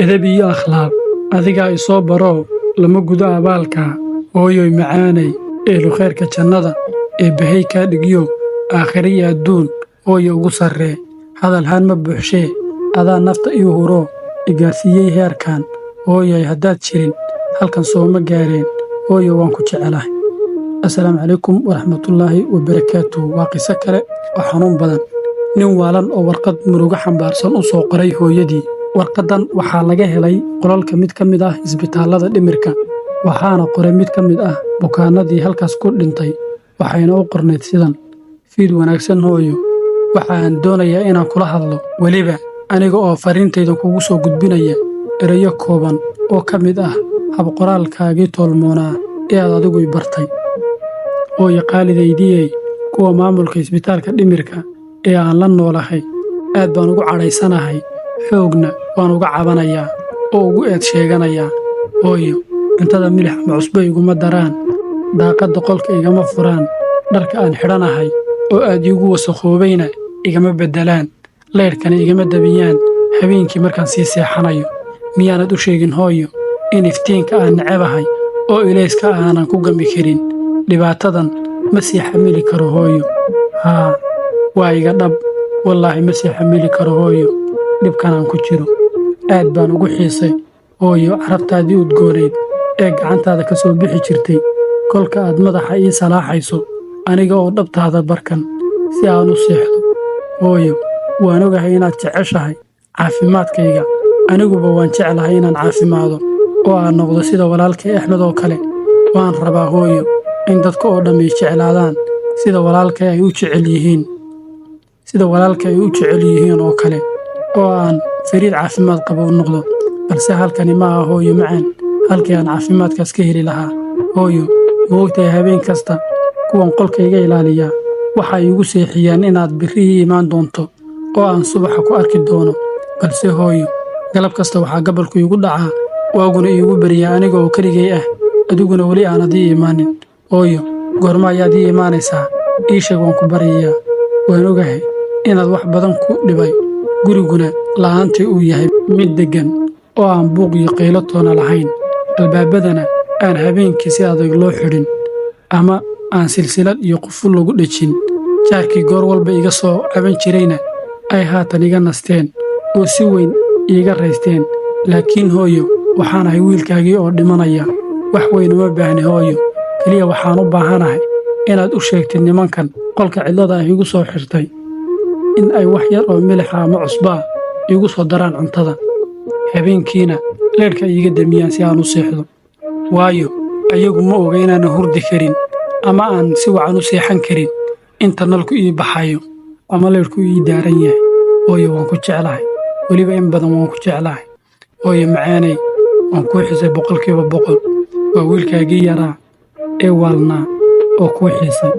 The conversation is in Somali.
edeb iyo akhlaaq adigaa i soo barow lama gudo abaalka hooyoy macaanay eelu khayrka jannada ee bahay kaa dhigyo aakhire iyo adduun hooyo ugu sarree hadalhaan ma buuxshee adaa nafta ii huro igaarsiiyey heerkan hooyoy haddaad jirin halkan sooma gaareen hooyo waan ku jecelahay. assalaamu calaykum waraxmatullaahi wabarakaatuh. waa qiso kale oo xanuun badan. nin waalan oo warqad murugo xambaarsan u soo qoray hooyadii. warqaddan waxaa laga helay qolalka mid ka mid ah isbitaallada dhimirka, waxaana qoray mid ka mid ah bukaannadii halkaas ku dhintay. waxayna u qornayd sidan: fiid wanaagsan hooyo, waxaan doonayaa inaan kula hadlo, weliba aniga oo fariintayda kugu soo gudbinaya erayo kooban oo ka mid ah habqoraalkaagii toolmoonaa ee aad adigu i bartay. hooyo qaalidaydiyey, kuwa maamulka isbitaalka dhimirka ee aan la noolahay aad baan ugu cadhaysanahay, xoogna waan uga cabanayaa oo ugu eed sheeganayaa. hooyo, cuntada milix ama cusbo iguma daraan, daaqadda qolka igama furaan, dharka aan xidhanahay oo aad iigu wasakoobayna igama beddelaan, leyrhkana igama dabiyaan habeenkii markaan sii seexanayo. miyaanad u sheegin hooyo in iftiinka aan necebahay oo ilayska aanan ku gami karin? dhibaatadan ma sii xamili karo hooyo. haa, waa iga dhab, wallaahi ma sii xamili karo hooyo dhibkanaan ku jiro. aad baan ugu xiisay hooyo carabtaadii udgoonayd ee gacantaada ka soo bixi jirtay kolka aad madaxa ii salaaxayso aniga oo dhabtaada barkan si aan u seexdo. hooyo, waan ogahay inaad jeceshahay caafimaadkayga, aniguba waan jeclahay inaan caafimaado oo aan noqdo sida walaalkay axmed oo kale. waan rabaa hooyo in dadka oo dhammi jeclaadaan sida walaalkay ay u jecel yihiin oo kale, oo aan fariid caafimaad qaba u noqdo. balse halkani ma aha hooyo macaan halkii aan caafimaadkaas ka heli lahaa. hooyo, ma ogtahay habeen kasta kuwan qolka iga ilaaliyaa waxay iigu seexiyaan inaad birri ii imaan doonto oo aan subaxa ku arki doono. balse hooyo, galab kasta waxaa gabalku iigu dhacaa waaguna iigu beriyaa aniga oo keligay ah, adiguna weli aanad ii imaanin. hooyo, goorma ayaad ii imaanaysaa? ii sheeg, waan ku baryayaa. waan ogahay inaad wax badan ku dhibay, guriguna la'aantii uu yahay mid deggan oo aan buuq iyo qaylo toona lahayn, albaabadana aan habeenkii si adag loo xidhin ama aan silsilad iyo quful lagu dhejin. jaarkii goor walba iga soo caban jirayna ay haatan iga nasteen oo si weyn iiga raysteen. laakiin hooyo, waxaan ahay wiilkaagii oo dhimanaya. wax weyn uma baahni hooyo, keliya waxaan u baahanahay inaad u sheegtid nimankan qolka cidlada ah igu soo xirtay in ay wax yar oo milixa ama cusbaa iigu soo daraan cuntada, habeenkiina leyrhka iiga damiyaan si aan u seexdo. waayo ayagu ma oga inaanan hurdi karin ama aan si wacan u seexan karin inta nalku ii baxayo ama leyrhku ii daaran yahay. hooyo, waan ku jeclahay, weliba in badan waan ku jeclahay. hooyo macaanay, waan kuu xisay 100%. waa wiilkaagii yaraa ee waalnaa oo kuu xiisay.